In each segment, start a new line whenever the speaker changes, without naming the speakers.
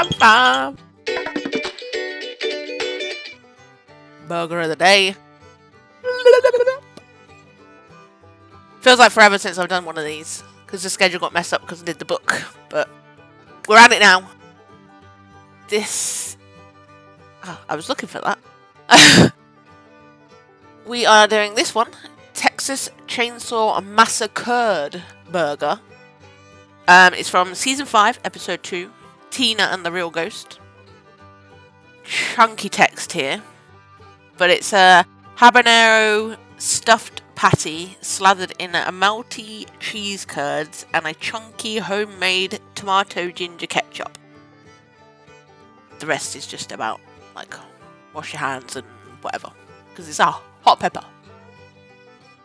bam, bam. Burger of the day. Feels like forever since I've done one of these, because the schedule got messed up because I did the book, but we're at it now. This... Oh, I was looking for that. We are doing this one, Texas Chainsaw Massa-Curd Burger. It's from Season 5, Episode 2, Tina and the Real Ghost. Chunky text here, but it's a habanero stuffed patty slathered in a melty cheese curds and a chunky homemade tomato ginger ketchup. The rest is just about, like, wash your hands and whatever, because it's a hot pepper.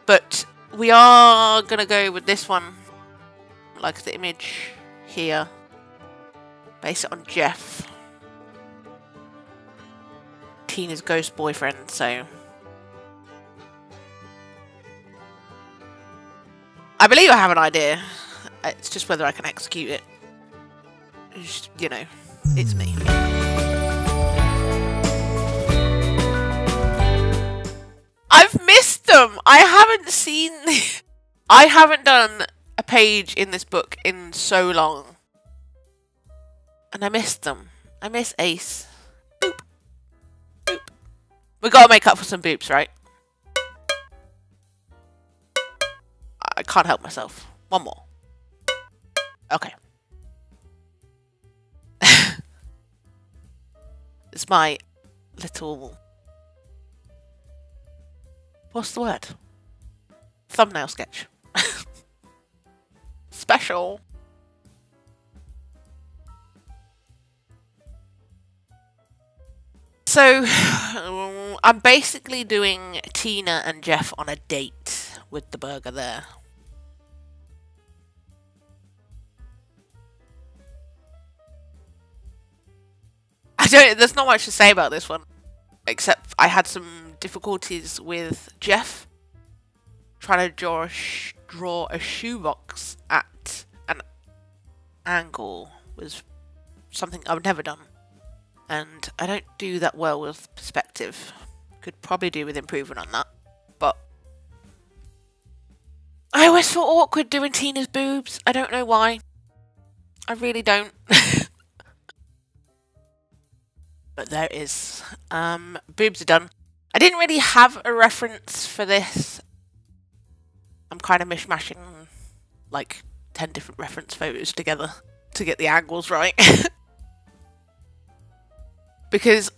But we are going to go with this one, like the image here, base it on Jeff, Tina's ghost boyfriend, so I believe I have an idea. It's just whether I can execute it. Just, you know, it's me. I've missed them! I haven't seen... I haven't done a page in this book in so long. And I missed them. I miss Ace. Boop. Boop. We gotta make up for some boops, right? I can't help myself. One more. Okay. It's my little... What's the word? Thumbnail sketch. Special. So, I'm basically doing Tina and Jeff on a date with the burger there. There's not much to say about this one, except I had some difficulties with Jeff trying to draw a shoebox at an angle was something I've never done, and I don't do that well with perspective. Could probably do with improving on that, but I always feel awkward doing Tina's boobs. I don't know why. I really don't. But there it is. Boobs are done. I didn't really have a reference for this. I'm kind of mishmashing like 10 different reference photos together to get the angles right. Because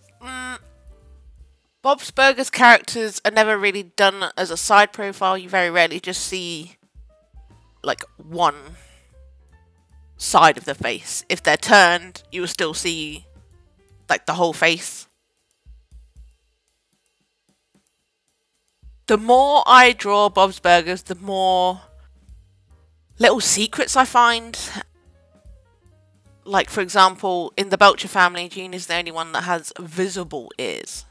Bob's Burgers characters are never really done as a side profile. You very rarely just see like one side of the face. If they're turned, you will still see like the whole face. The more I draw Bob's Burgers, the more little secrets I find. Like, for example, in the Belcher family, Jean is the only one that has visible ears.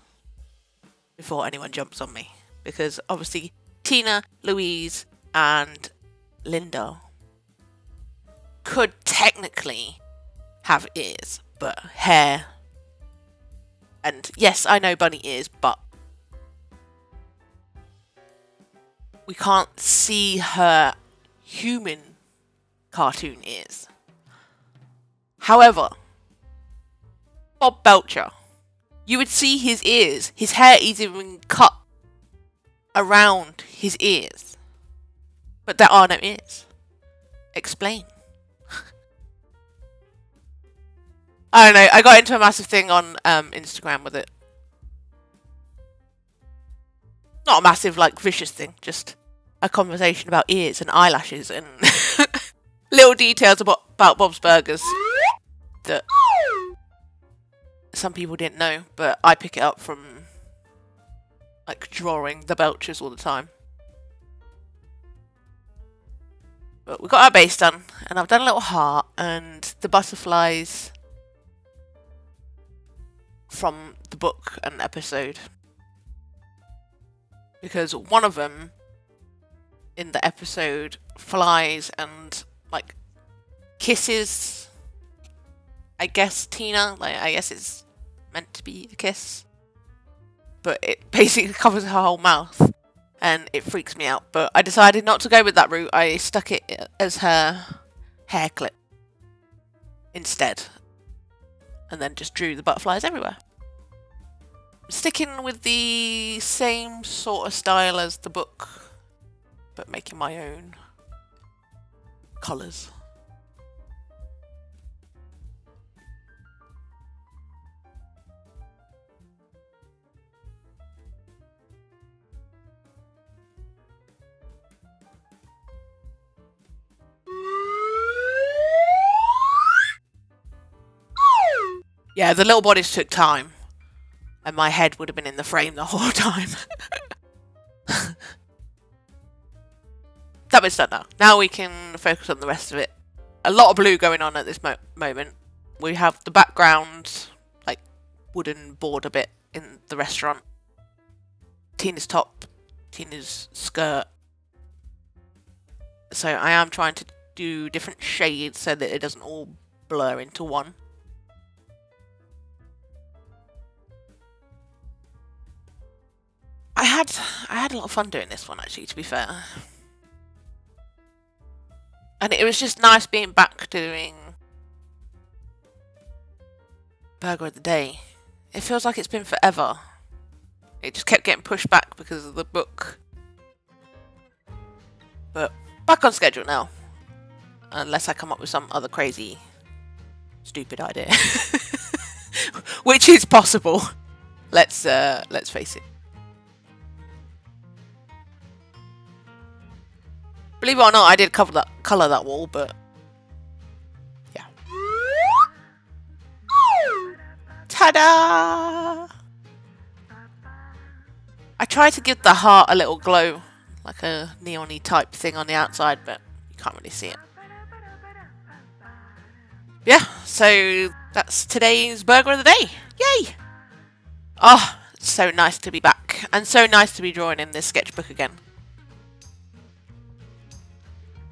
Before anyone jumps on me. Because, obviously, Tina, Louise, and Linda could technically have ears, but hair. And, yes, I know bunny ears, but we can't see her human cartoon ears. However, Bob Belcher, you would see his ears. His hair is even cut around his ears. But there are no ears. Explain. I don't know, I got into a massive thing on Instagram with it. Not a massive, like, vicious thing, just a conversation about ears and eyelashes and little details about Bob's Burgers that some people didn't know, but I pick it up from, like, drawing the Belchers all the time. But we got our base done, and I've done a little heart, and the butterflies from the book and episode. Because one of them in the episode flies and, like, kisses I guess Tina, like, I guess it's meant to be a kiss. But it basically covers her whole mouth. And it freaks me out. But I decided not to go with that route. I stuck it as her hair clip instead. And then just drew the butterflies everywhere. Sticking with the same sort of style as the book, but making my own colours. Yeah, the little bodies took time. And my head would have been in the frame the whole time. That bit's done now. Now we can focus on the rest of it. A lot of blue going on at this moment. We have the background, like, wooden border bit in the restaurant. Tina's top. Tina's skirt. So I am trying to do different shades so that it doesn't all blur into one. I had a lot of fun doing this one, actually, to be fair. And it was just nice being back doing Burger of the Day. It feels like it's been forever. It just kept getting pushed back because of the book. But back on schedule now. Unless I come up with some other crazy, stupid idea. Which is possible. Let's face it. Believe it or not, I did colour that wall, but yeah. Ta-da! I tried to give the heart a little glow, like a neon-y type thing on the outside, but you can't really see it. Yeah, so that's today's Burger of the Day. Yay! Oh, it's so nice to be back, and so nice to be drawing in this sketchbook again.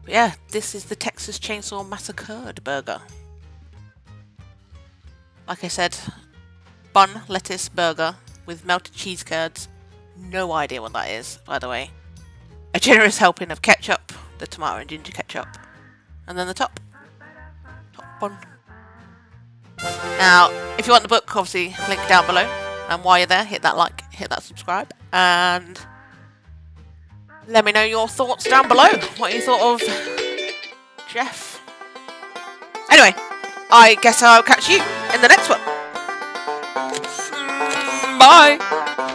But yeah, this is the Texas Chainsaw Massa-Curd burger. Like I said, bun, lettuce, burger with melted cheese curds. No idea what that is, by the way. A generous helping of ketchup, the tomato and ginger ketchup. And then the top bun. Now, if you want the book, obviously, link down below. And while you're there, hit that like, hit that subscribe. And let me know your thoughts down below. What you thought of Jeff. Anyway, I guess I'll catch you in the next one. Bye.